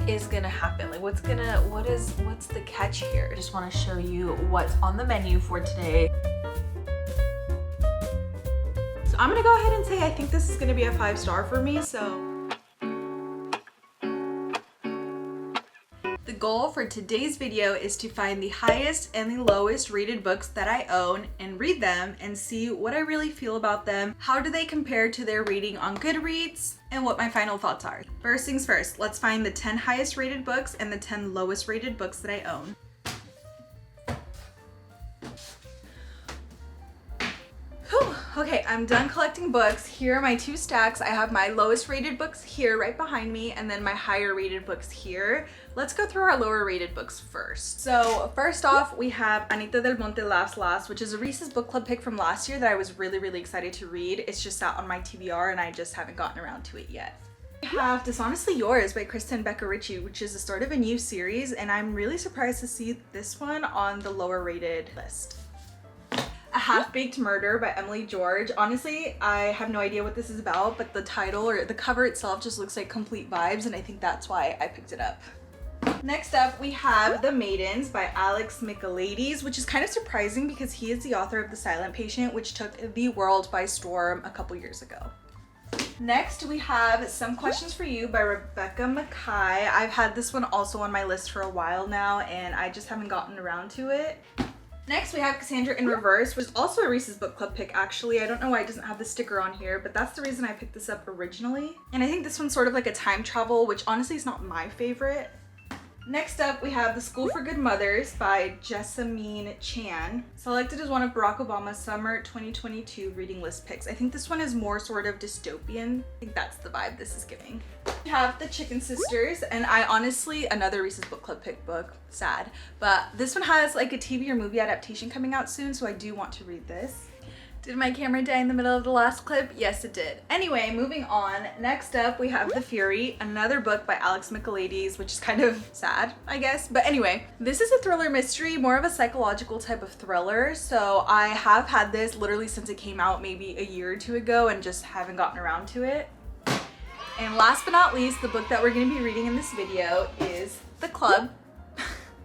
is gonna happen? Like what's the catch here? I just want to show you what's on the menu for today. So I'm gonna go ahead and say I think this is gonna be a 5-star for me. So the goal for today's video is to find the highest and the lowest rated books that I own and read them and see what I really feel about them. How do they compare to their rating on Goodreads? And what my final thoughts are. First things first, let's find the 10 highest rated books and the 10 lowest rated books that I own. Whew. Okay, I'm done collecting books. Here are my 2 stacks. I have my lowest rated books here right behind me and then my higher rated books here. Let's go through our lower rated books first. So first off, we have Anita Del Monte Last, which is a Reese's book club pick from last year that I was really excited to read. It's just sat on my TBR and I just haven't gotten around to it yet. We have Dishonestly Yours by Kristen Becca Ritchie, which is a start of a new series, and I'm really surprised to see this one on the lower rated list. A Half-Baked Murder by Emily George. Honestly, I have no idea what this is about, but the title or the cover itself just looks like complete vibes, and I think that's why I picked it up. Next up, we have The Maidens by Alex Michaelides, which is kind of surprising because he is the author of The Silent Patient, which took the world by storm a couple years ago. Next, we have Some Questions for You by Rebecca Mackay. I've had this one also on my list for a while now, and I just haven't gotten around to it. Next, we have Cassandra in Reverse, which is also a Reese's book club pick, actually. I don't know why it doesn't have the sticker on here, but that's the reason I picked this up originally. And I think this one's sort of like a time travel, which honestly is not my favorite. Next up, we have The School for Good Mothers by Jessamine Chan, selected as one of Barack Obama's summer 2022 reading list picks. I think this one is more sort of dystopian. I think that's the vibe this is giving. We have The Chicken Sisters, and I honestly, another Reese's book club pick book, sad, but this one has like a TV or movie adaptation coming out soon, so I do want to read this. Did my camera die in the middle of the last clip? Yes, it did. Anyway, moving on. Next up, we have The Fury, another book by Alex Michaelides, which is kind of sad, I guess. But anyway, this is a thriller mystery, more of a psychological type of thriller. So I have had this literally since it came out maybe a year or 2 ago and just haven't gotten around to it. And last but not least, the book that we're going to be reading in this video is The Club.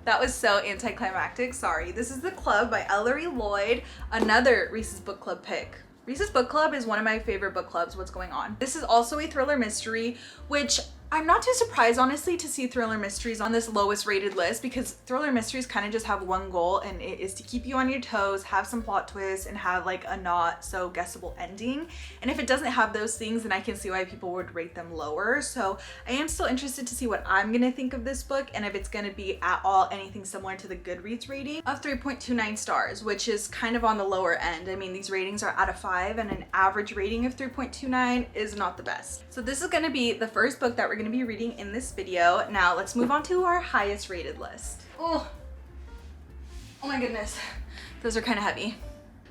That was so anticlimactic, sorry. This is The Club by Ellery Lloyd, another Reese's book club pick. Reese's book club is one of my favorite book clubs. What's going on? This is also a thriller mystery, which I'm not too surprised, honestly, to see thriller mysteries on this lowest rated list, because thriller mysteries kind of just have one goal, and it is to keep you on your toes, have some plot twists, and have like a not so guessable ending. And if it doesn't have those things, then I can see why people would rate them lower. So I am still interested to see what I'm gonna think of this book, and if it's gonna be at all anything similar to the Goodreads rating of 3.29 stars, which is kind of on the lower end. I mean, these ratings are out of 5, and an average rating of 3.29 is not the best. So this is gonna be the first book that we're going to be reading in this video. Now let's move on to our highest rated list. Oh my goodness, those are kind of heavy.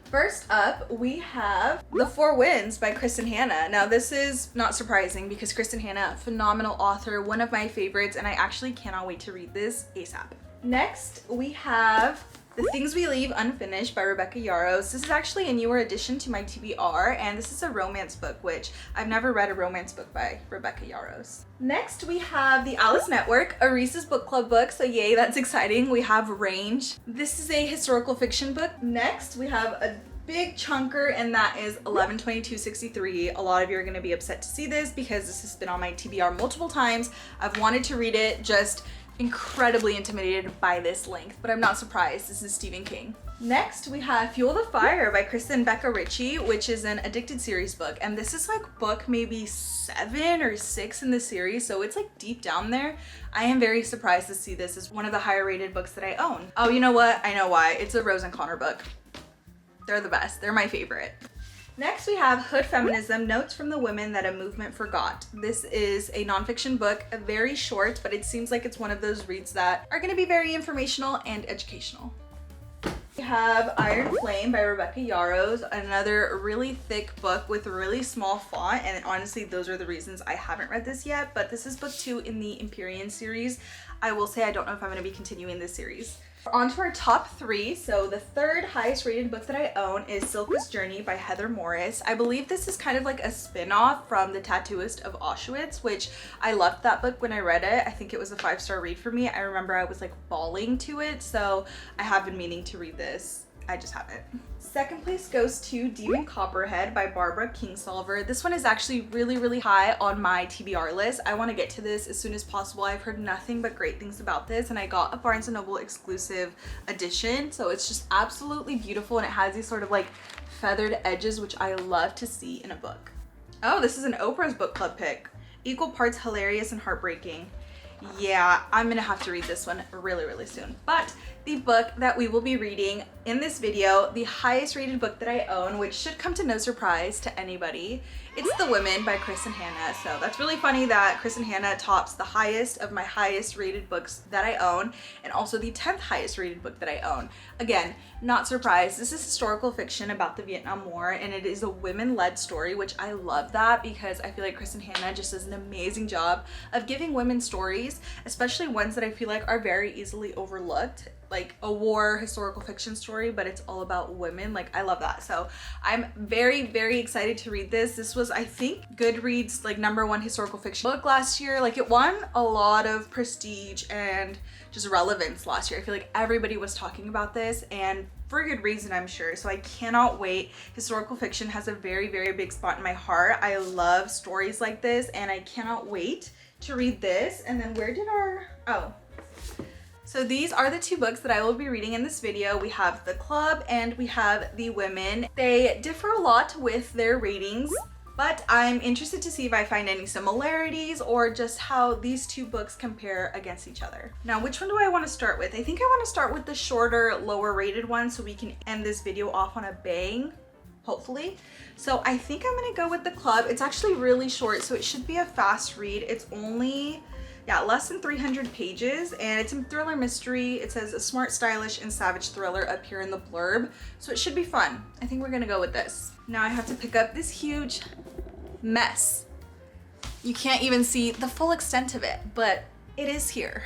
First up, we have The Four Winds by Kristen Hanna. Now this is not surprising because Kristen Hanna, phenomenal author, one of my favorites, and I actually cannot wait to read this ASAP. Next, we have The Things We Leave Unfinished by Rebecca Yarros. This is actually a newer addition to my TBR, and this is a romance book, which I've never read a romance book by Rebecca Yarros. Next, we have The Alice Network, a Reese's book club book, so yay, that's exciting. We have Range. This is a historical fiction book. Next, we have a big chunker, and that is 11/22/63. A lot of you are going to be upset to see this because this has been on my TBR multiple times. I've wanted to read it, just incredibly intimidated by this length, but I'm not surprised. This is Stephen King. Next, we have Fuel the Fire by Kristen Becca Ritchie, which is an Addicted series book, and this is like book maybe 7 or 6 in the series, so it's like deep down there. I am very surprised to see this as one of the higher rated books that I own. Oh, you know what? I know why. It's a Rose and Connor book. They're the best. They're my favorite. Next, we have Hood Feminism, Notes from the Women That a Movement Forgot. This is a nonfiction book, very short, but it seems like it's one of those reads that are going to be very informational and educational. We have Iron Flame by Rebecca Yarros, another really thick book with a really small font, and honestly, those are the reasons I haven't read this yet, but this is book 2 in the Empyrean series. I will say I don't know if I'm going to be continuing this series. On to our top three. So the third highest rated book that I own is Silka's Journey by Heather Morris. I believe this is kind of like a spin-off from The Tattooist of Auschwitz, which I loved that book when I read it. I think it was a 5-star read for me. I remember I was like bawling to it, so I have been meaning to read this. I just haven't. Second place goes to Demon Copperhead by Barbara Kingsolver. This one is actually really high on my TBR list. I want to get to this as soon as possible. I've heard nothing but great things about this, and I got a Barnes & Noble exclusive edition, so it's just absolutely beautiful, and it has these sort of like feathered edges, which I love to see in a book. Oh, this is an Oprah's book club pick. Equal parts hilarious and heartbreaking. Yeah, I'm gonna have to read this one really soon. But the book that we will be reading in this video, the highest rated book that I own, which should come to no surprise to anybody, it's The Women by Chris and Hannah. So that's really funny that Chris and Hannah tops the highest of my highest rated books that I own, and also the 10th highest rated book that I own. Again, not surprised. This is historical fiction about the Vietnam War, and it is a women-led story, which I love that because I feel like Chris and Hannah just does an amazing job of giving women stories, especially ones that I feel like are very easily overlooked, like a war historical fiction story, but it's all about women. Like, I love that. So I'm very excited to read this. This was, I think, Goodreads like #1 historical fiction book last year. Like, it won a lot of prestige and just relevance last year. I feel like everybody was talking about this, and for a good reason, I'm sure. So I cannot wait. Historical fiction has a very big spot in my heart. I love stories like this, and I cannot wait to read this. And then where did our, oh. So these are the two books that I will be reading in this video. We have The Club and we have The Women. They differ a lot with their ratings, but I'm interested to see if I find any similarities or just how these two books compare against each other. Now, which one do I want to start with? I think I want to start with the shorter, lower rated one so we can end this video off on a bang, hopefully. So I think I'm gonna go with The Club. It's actually really short, so it should be a fast read. It's only, yeah, less than 300 pages, and it's a thriller mystery. It says a smart, stylish, and savage thriller up here in the blurb, so it should be fun. I think we're gonna go with this. Now I have to pick up this huge mess. You can't even see the full extent of it, but it is here.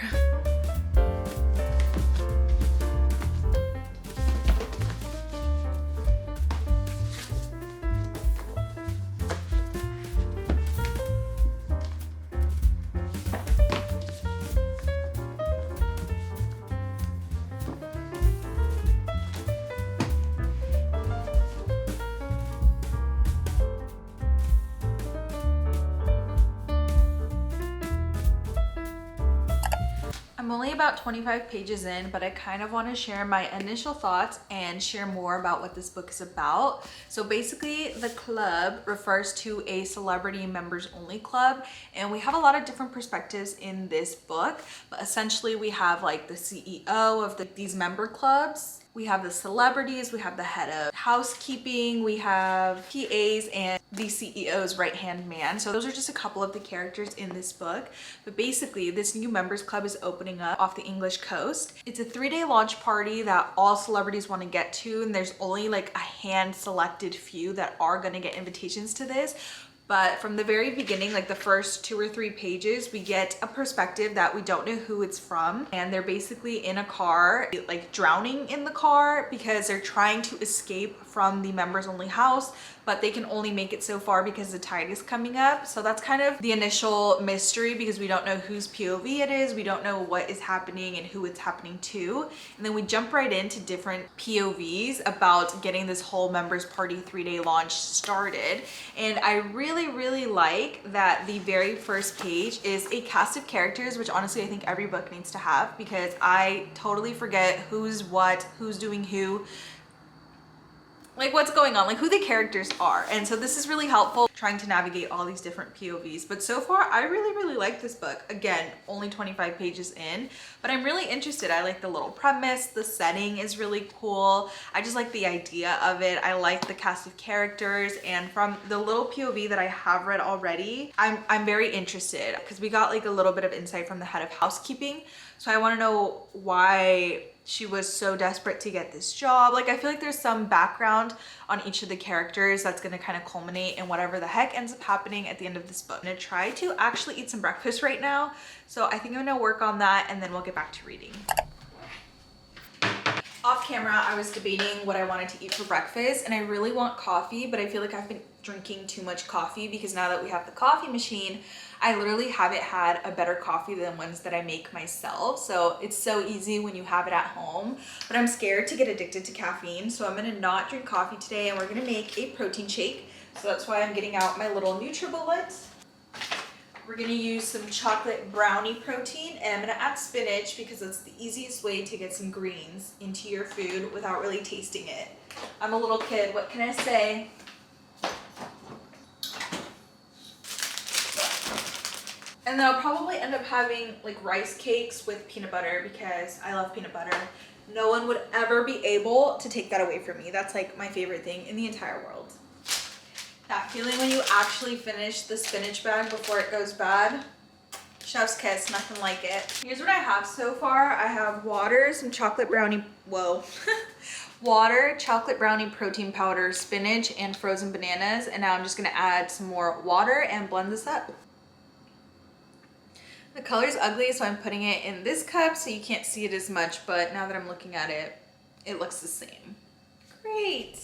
I'm only about 25 pages in, but I kind of want to share my initial thoughts and share more about what this book is about. So basically, The Club refers to a celebrity members only club, and we have a lot of different perspectives in this book, but essentially we have like the CEO of these member clubs. We have the celebrities, we have the head of housekeeping, we have PAs, and the CEO's right-hand man. So those are just a couple of the characters in this book. But basically, this new members club is opening up off the English coast. It's a 3-day launch party that all celebrities want to get to, and there's only like a hand-selected few that are gonna get invitations to this. But from the very beginning, like the first 2 or 3 pages, we get a perspective that we don't know who it's from. And they're basically in a car, like drowning in the car because they're trying to escape from the members only house, but they can only make it so far because the tide is coming up. So that's kind of the initial mystery because we don't know whose POV it is. We don't know what is happening and who it's happening to. And then we jump right into different POVs about getting this whole members party 3-day launch started. And I really like that the very first page is a cast of characters, which honestly I think every book needs to have because I totally forget who's what, who's doing who, like what's going on, like who the characters are. And so this is really helpful trying to navigate all these different POVs. But so far, I really like this book. Again, only 25 pages in, but I'm really interested. I like the little premise. The setting is really cool. I just like the idea of it. I like the cast of characters. And from the little POV that I have read already, I'm very interested because we got like a little bit of insight from the head of housekeeping. So I want to know why she was so desperate to get this job. Like, I feel like there's some background on each of the characters that's going to kind of culminate in whatever the heck ends up happening at the end of this book. I'm going to try to actually eat some breakfast right now. So I think I'm going to work on that and then we'll get back to reading. Off camera, I was debating what I wanted to eat for breakfast, and I really want coffee, but I feel like I've been drinking too much coffee because now that we have the coffee machine, I literally haven't had a better coffee than ones that I make myself. So it's so easy when you have it at home, but I'm scared to get addicted to caffeine. So I'm gonna not drink coffee today, and we're gonna make a protein shake. So that's why I'm getting out my little NutriBullet. We're gonna use some chocolate brownie protein, and I'm gonna add spinach because it's the easiest way to get some greens into your food without really tasting it. I'm a little kid, what can I say? And then I'll probably end up having like rice cakes with peanut butter because I love peanut butter. No one would ever be able to take that away from me. That's like my favorite thing in the entire world. That feeling when you actually finish the spinach bag before it goes bad. Chef's kiss, nothing like it. Here's what I have so far. I have water, some chocolate brownie, water, chocolate brownie protein powder, spinach, and frozen bananas. And now I'm just gonna add some more water and blend this up. The color's ugly, so I'm putting it in this cup so you can't see it as much, but now that I'm looking at it, it looks the same. Great.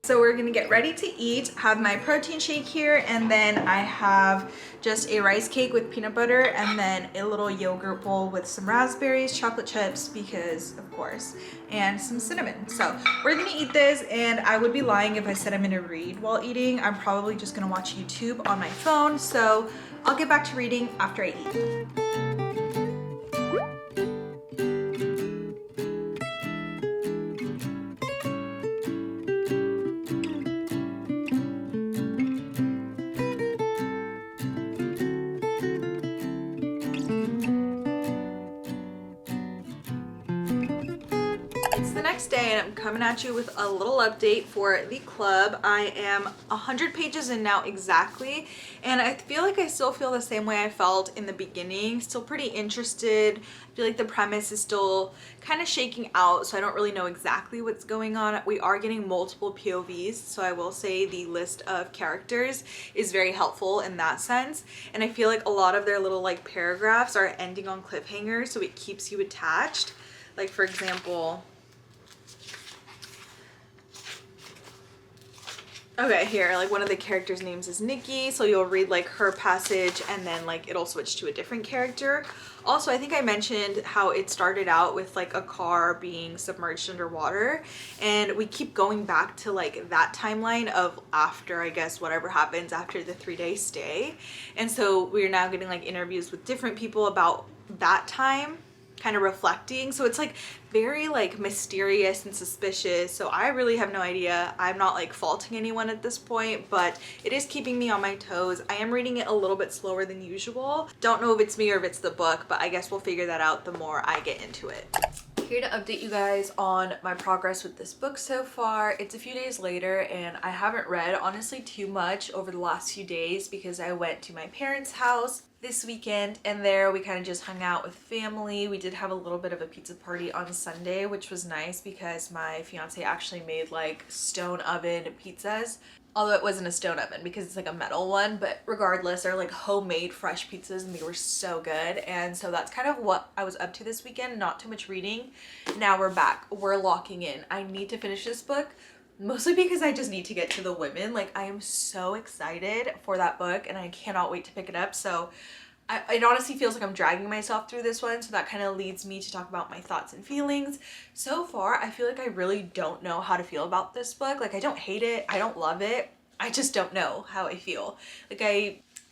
So we're gonna get ready to eat. I have my protein shake here, and then I have just a rice cake with peanut butter, and then a little yogurt bowl with some raspberries, chocolate chips, because of course, and some cinnamon. So we're gonna eat this, and I would be lying if I said I'm gonna read while eating. I'm probably just gonna watch YouTube on my phone, so I'll get back to reading after I eat. It's the next day, and I'm coming at you with a little update for the club. I am 100 pages in now exactly, and I feel like I still feel the same way I felt in the beginning. Still pretty interested. I feel like the premise is still kind of shaking out, so I don't really know exactly what's going on. We are getting multiple POVs, so I will say the list of characters is very helpful in that sense, and I feel like a lot of their little like paragraphs are ending on cliffhangers, so it keeps you attached. Like for example, okay, here, like one of the characters' names is Nikki, so you'll read like her passage and then like it'll switch to a different character. Also, I think I mentioned how it started out with like a car being submerged underwater, and we keep going back to like that timeline of after, I guess, whatever happens after the 3-day stay. And so we're now getting like interviews with different people about that time, kind of reflecting. So it's like very like mysterious and suspicious. So I really have no idea. I'm not like faulting anyone at this point, but it is keeping me on my toes. I am reading it a little bit slower than usual. Don't know if it's me or if it's the book, but I guess we'll figure that out the more I get into it. Here to update you guys on my progress with this book so far. It's a few days later, and I haven't read honestly too much over the last few days because I went to my parents' house this weekend, and there we kind of just hung out with family. We did have a little bit of a pizza party on Sunday, which was nice because my fiance actually made like stone oven pizzas. Although it wasn't a stone oven because it's like a metal one, but regardless, they're like homemade fresh pizzas, and they were so good. And so that's kind of what I was up to this weekend. Not too much reading. Now we're back. We're locking in. I need to finish this book, mostly because I just need to get to the women. Like, I am so excited for that book, and I cannot wait to pick it up. So it honestly feels like I'm dragging myself through this one, so that kind of leads me to talk about my thoughts and feelings. So far, I feel like I really don't know how to feel about this book. Like, I don't hate it, I don't love it, I just don't know how I feel. Like,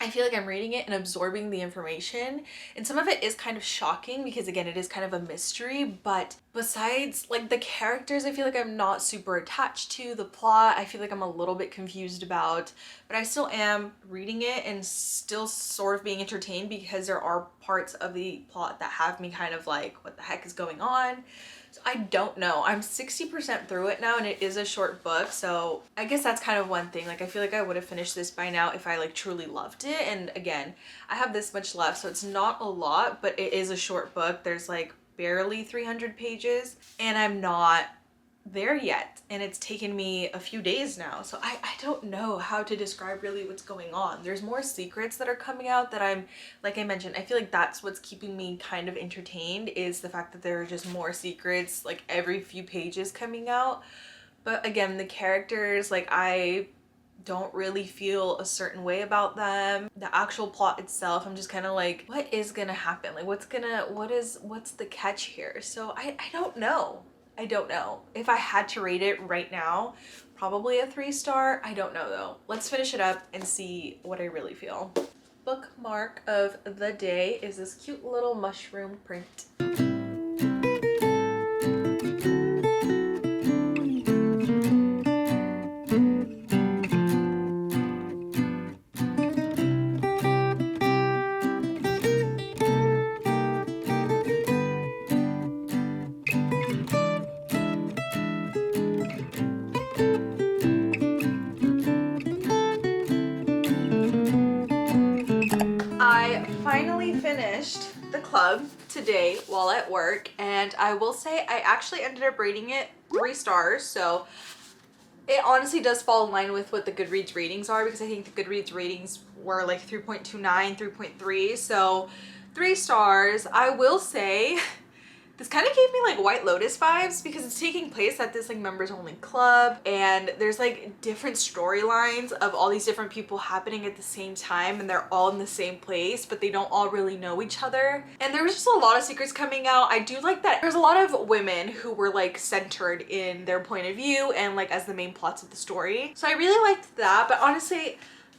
I feel like I'm reading it and absorbing the information, and some of it is kind of shocking because, again, it is kind of a mystery, but besides like the characters, I feel like I'm not super attached to. The plot, I feel like I'm a little bit confused about, but I still am reading it and still sort of being entertained because there are parts of the plot that have me kind of like, what the heck is going on? So I don't know. I'm 60% through it now, and it is a short book, so I guess that's kind of one thing. Like, I feel like I would have finished this by now if I like truly loved it. And again, I have this much left, so it's not a lot, but it is a short book. There's like barely 300 pages, and I'm not there yet, and it's taken me a few days now, so I don't know how to describe really what's going on. There's more secrets that are coming out that I'm, like I mentioned, I feel like that's what's keeping me kind of entertained, is the fact that there are just more secrets like every few pages coming out. But again, the characters, like, I don't really feel a certain way about them. The actual plot itself, I'm just kind of like, what is gonna happen? Like, what's the catch here? So I don't know. I don't know. If I had to rate it right now, probably a 3-star. I don't know though. Let's finish it up and see what I really feel. Bookmark of the day is this cute little mushroom print. I finally finished the club today while at work, and I will say I actually ended up rating it 3 stars, so it honestly does fall in line with what the Goodreads ratings are, because I think the Goodreads ratings were like 3.29, 3.3, so 3 stars. I will say this kind of gave me like White Lotus vibes, because it's taking place at this like members only club, and there's like different storylines of all these different people happening at the same time, and they're all in the same place, but they don't all really know each other. And there was just a lot of secrets coming out. I do like that there's a lot of women who were like centered in their point of view and like as the main plots of the story. So I really liked that, but honestly,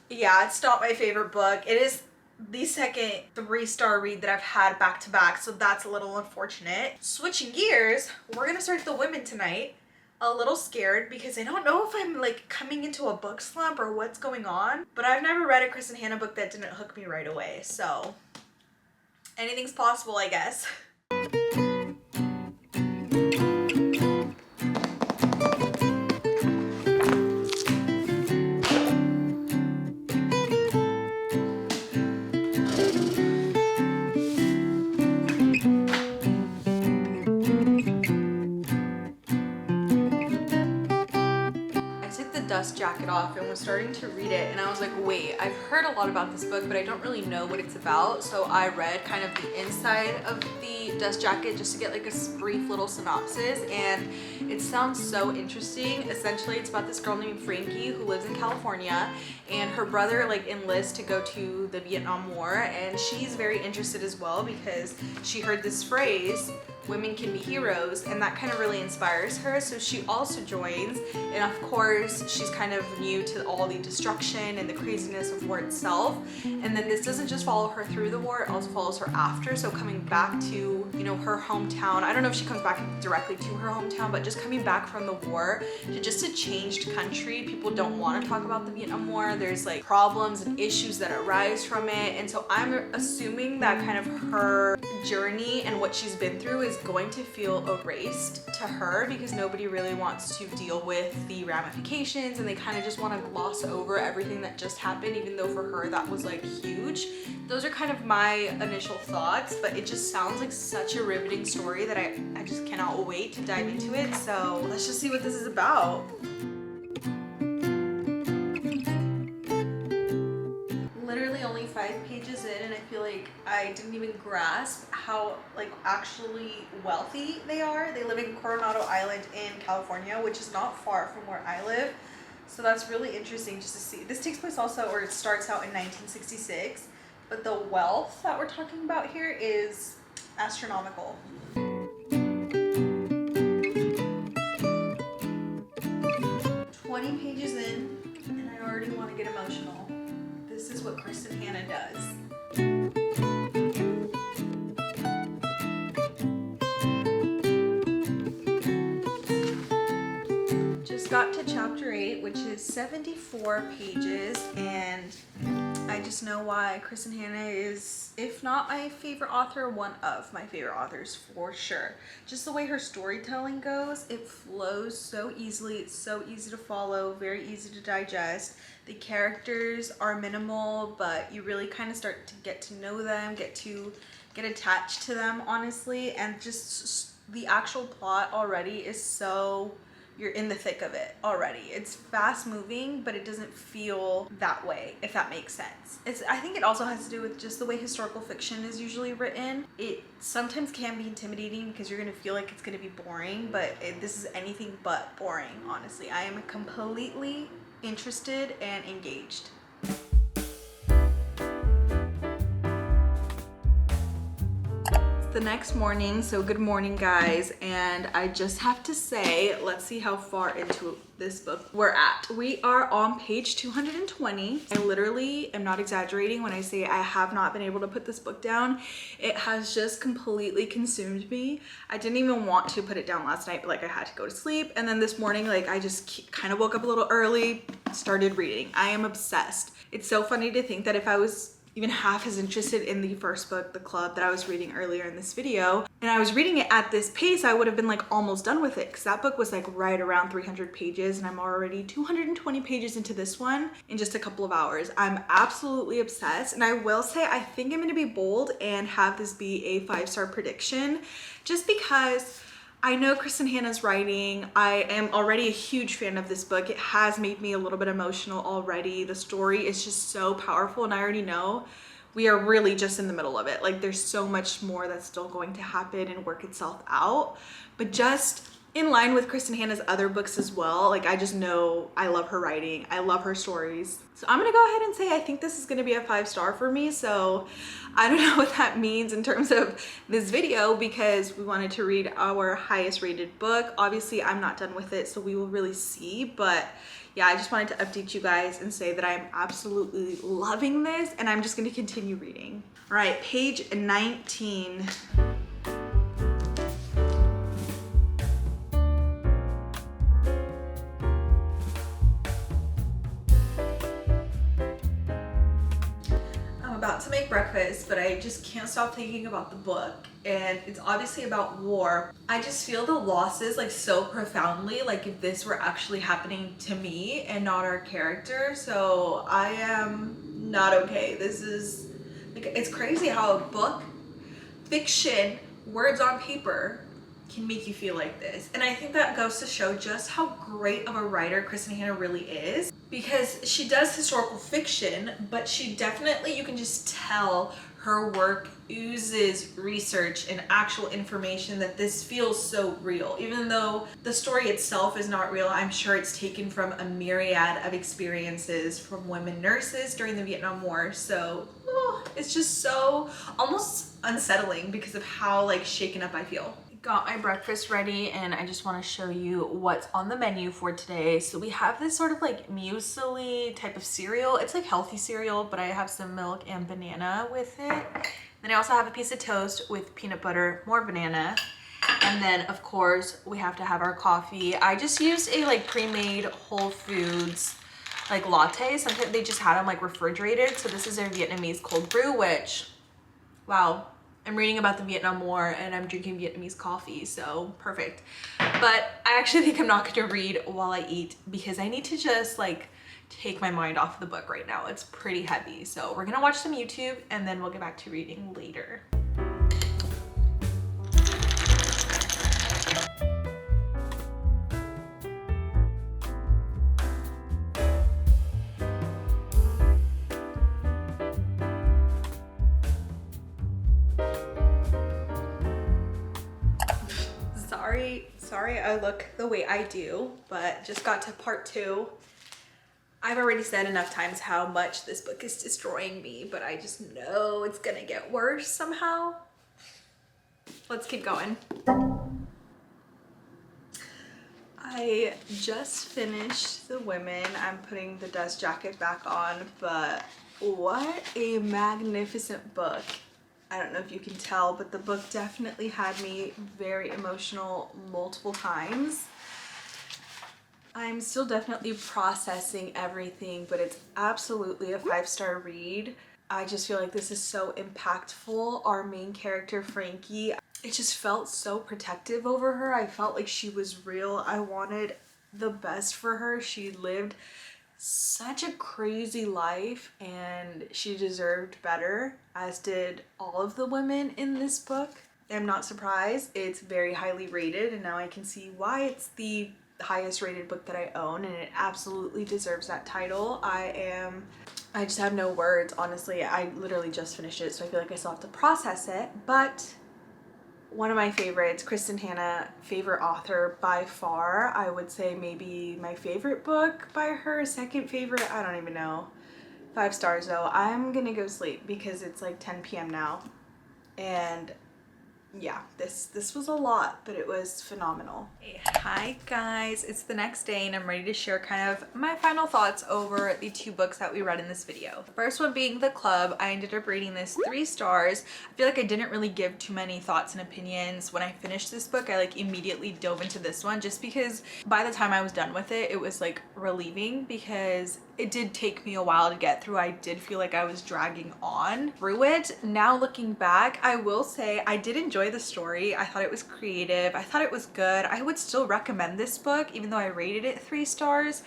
yeah, it's not my favorite book. It is the second 3-star read that I've had back to back, so that's a little unfortunate. Switching gears, we're gonna start The Women tonight. A little scared because I don't know if I'm like coming into a book slump or what's going on, but I've never read a Kristen Hanna book that didn't hook me right away, so anything's possible, I guess. Dust jacket off and was starting to read it, and I was like, wait, I've heard a lot about this book, but I don't really know what it's about. So I read kind of the inside of the dust jacket just to get like a brief little synopsis, and it sounds so interesting. Essentially, it's about this girl named Frankie who lives in California, and her brother like enlists to go to the Vietnam War, and she's very interested as well because she heard this phrase, women can be heroes, and that kind of really inspires her, so she also joins. And of course she's kind of new to all the destruction and the craziness of war itself, and then this doesn't just follow her through the war, it also follows her after. So coming back to, you know, her hometown, I don't know if she comes back directly to her hometown, but just coming back from the war to just a changed country. People don't want to talk about the Vietnam War. There's like problems and issues that arise from it, and so I'm assuming that kind of her journey and what she's been through is going to feel erased to her, because nobody really wants to deal with the ramifications, and they kind of just want to gloss over everything that just happened, even though for her that was like huge. Those are kind of my initial thoughts, but it just sounds like such a riveting story that I just cannot wait to dive into it. So let's just see what this is about. Literally only 5 pages in, and I feel like I didn't even grasp how like actually wealthy they are. They live in Coronado Island in California, which is not far from where I live. So that's really interesting just to see. This takes place also, or it starts out in 1966, but the wealth that we're talking about here is astronomical. 20 pages in, and I already want to get emotional. This is what Kristen Hanna does. Just got to chapter 8, which is 74 pages, and I just know why Kristen Hanna is, if not my favorite author, one of my favorite authors for sure. Just the way her storytelling goes, it flows so easily, it's so easy to follow, very easy to digest. The characters are minimal, but you really kind of start to get to know them, get attached to them, honestly, and just the actual plot already is so you're in the thick of it already. It's fast moving, but it doesn't feel that way, if that makes sense. I think it also has to do with just the way historical fiction is usually written. It sometimes can be intimidating because you're gonna feel like it's gonna be boring, but this is anything but boring, honestly. I am completely interested and engaged. The next morning, so good morning guys, and I just have to say, let's see how far into this book we're at. We are on page 220. I literally am not exaggerating when I say I have not been able to put this book down. It has just completely consumed me. I didn't even want to put it down last night, but like I had to go to sleep, and then this morning like I just kind of woke up a little early, started reading. I am obsessed. It's so funny to think that if I was even half as interested in the first book, The Club, that I was reading earlier in this video, and I was reading it at this pace, I would have been like almost done with it, because that book was like right around 300 pages and I'm already 220 pages into this one in just a couple of hours. I'm absolutely obsessed, and I will say I think I'm gonna be bold and have this be a 5-star prediction, just because I know Kristen Hanna's writing. I am already a huge fan of this book. It has made me a little bit emotional already. The story is just so powerful, and I already know we are really just in the middle of it. Like there's so much more that's still going to happen and work itself out. But just in line with Kristen Hanna's other books as well, like I just know I love her writing. I love her stories. So I'm gonna go ahead and say I think this is gonna be a 5-star for me. So I don't know what that means in terms of this video, because we wanted to read our highest rated book. Obviously I'm not done with it, so we will really see. But yeah, I just wanted to update you guys and say that I'm absolutely loving this, and I'm just gonna continue reading. All right, page 19. About to make breakfast, but I just can't stop thinking about the book, and it's obviously about war. I just feel the losses like so profoundly, like if this were actually happening to me and not our character. So I am not okay. This is like, it's crazy how a book, fiction, words on paper can make you feel like this. And I think that goes to show just how great of a writer Kristen Hanna really is, because she does historical fiction, but she definitely, you can just tell her work oozes research and actual information, that this feels so real. Even though the story itself is not real, I'm sure it's taken from a myriad of experiences from women nurses during the Vietnam War. So it's just so almost unsettling because of how like shaken up I feel. Got my breakfast ready, and I just want to show you what's on the menu for today. So we have this sort of like muesli type of cereal. It's like healthy cereal, but I have some milk and banana with it. Then I also have a piece of toast with peanut butter, more banana. And then of course we have to have our coffee. I just used a like pre-made Whole Foods like latte. Sometimes they just had them like refrigerated. So this is their Vietnamese cold brew, which, wow. I'm reading about the Vietnam War and I'm drinking Vietnamese coffee, so perfect. But I actually think I'm not going to read while I eat, because I need to just like take my mind off the book right now. It's pretty heavy. So we're going to watch some YouTube and then we'll get back to reading later. Sorry I look the way I do, but just got to part 2. I've already said enough times how much this book is destroying me, but I just know it's gonna get worse somehow. Let's keep going. I just finished The Women. I'm putting the dust jacket back on, but what a magnificent book. I don't know if you can tell, but the book definitely had me very emotional multiple times. I'm still definitely processing everything, but it's absolutely a 5-star read. I just feel like this is so impactful. Our main character, Frankie, it just felt so protective over her. I felt like she was real. I wanted the best for her. She lived such a crazy life and she deserved better, as did all of the women in this book. I'm not surprised. It's very highly rated, and now I can see why it's the highest rated book that I own, and it absolutely deserves that title. I just have no words, honestly. I literally just finished it, so I feel like I still have to process it, but one of my favorites, Kristen Hanna, favorite author by far. I would say maybe my favorite book by her, second favorite, I don't even know. 5 stars though. I'm gonna go sleep because it's like 10 p.m. now, and yeah, this was a lot, but it was phenomenal. Hey, hi guys, it's the next day and I'm ready to share kind of my final thoughts over the 2 books that we read in this video. The first one being The Club. I ended up rating this 3 stars. I feel like I didn't really give too many thoughts and opinions. When I finished this book, I like immediately dove into this one just because by the time I was done with it, it was like relieving because it did take me a while to get through. I did feel like I was dragging on through it. Now looking back, I will say I did enjoy the story. I thought it was creative. I thought it was good. I would still recommend this book even though I rated it 3 stars.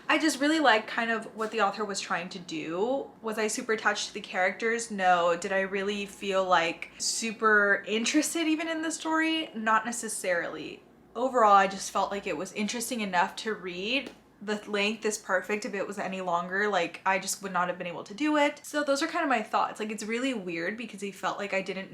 I just really liked kind of what the author was trying to do. Was I super attached to the characters? No. Did I really feel like super interested even in the story? Not necessarily. Overall, I just felt like it was interesting enough to read. The length is perfect. If it was any longer, like I just would not have been able to do it. So those are kind of my thoughts. Like it's really weird because I felt like I didn't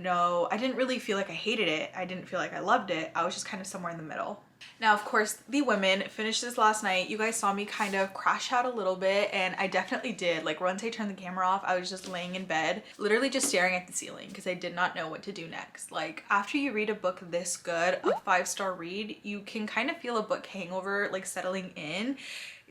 really feel like I hated it. I didn't feel like I loved it. I was just kind of somewhere in the middle. Now, of course, The Women, finished this last night. You guys saw me kind of crash out a little bit, and I definitely did. Like once I turned the camera off, I was just laying in bed, literally just staring at the ceiling because I did not know what to do next. Like after you read a book this good, a 5-star read, you can kind of feel a book hangover like settling in.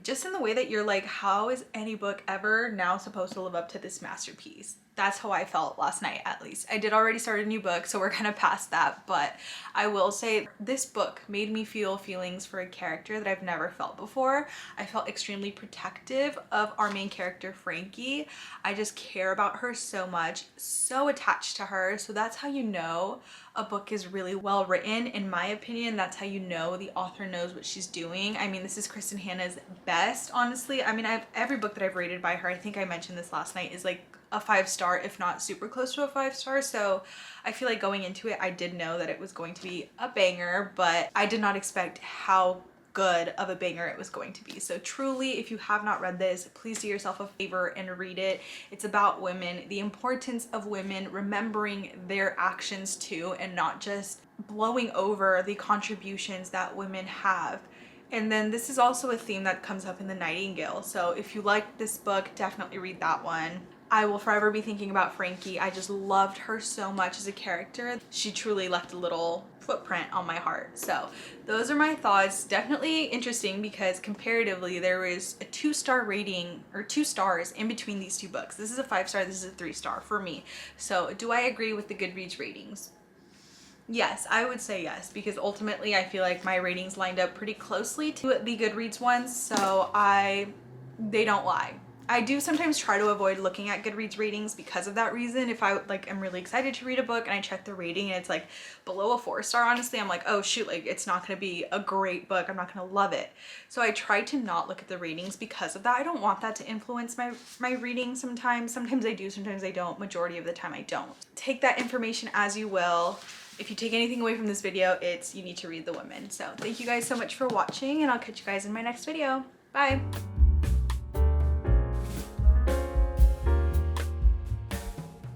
Just in the way that you're like, how is any book ever now supposed to live up to this masterpiece? That's how I felt last night, at least. I did already start a new book, so we're kind of past that, but I will say this book made me feel feelings for a character that I've never felt before. I felt extremely protective of our main character, Frankie. I just care about her so much, so attached to her. So that's how you know a book is really well written. In my opinion, that's how you know the author knows what she's doing. I mean, this is Kristen Hanna's best, honestly. I mean, every book that I've rated by her, I think I mentioned this last night, is like a 5-star, if not super close to a 5-star. So I feel like going into it, I did know that it was going to be a banger, but I did not expect how good of a banger it was going to be. So truly, if you have not read this, please do yourself a favor and read it. It's about women, the importance of women, remembering their actions too, and not just blowing over the contributions that women have. And then this is also a theme that comes up in The Nightingale. So if you like this book, definitely read that one. I will forever be thinking about Frankie. I just loved her so much as a character. She truly left a little footprint on my heart. So those are my thoughts. Definitely interesting because comparatively there was a 2-star rating, or 2 stars in between these 2 books. This is a 5-star, this is a 3-star for me. So do I agree with the Goodreads ratings? Yes, I would say yes, because ultimately I feel like my ratings lined up pretty closely to the Goodreads ones, so they don't lie. I do sometimes try to avoid looking at Goodreads ratings because of that reason. If I like am really excited to read a book and I check the rating and it's like below a 4-star, honestly, I'm like, oh shoot, like it's not gonna be a great book. I'm not gonna love it. So I try to not look at the ratings because of that. I don't want that to influence my reading sometimes. Sometimes I do, sometimes I don't. Majority of the time I don't. Take that information as you will. If you take anything away from this video, it's you need to read The Women. So thank you guys so much for watching, and I'll catch you guys in my next video. Bye.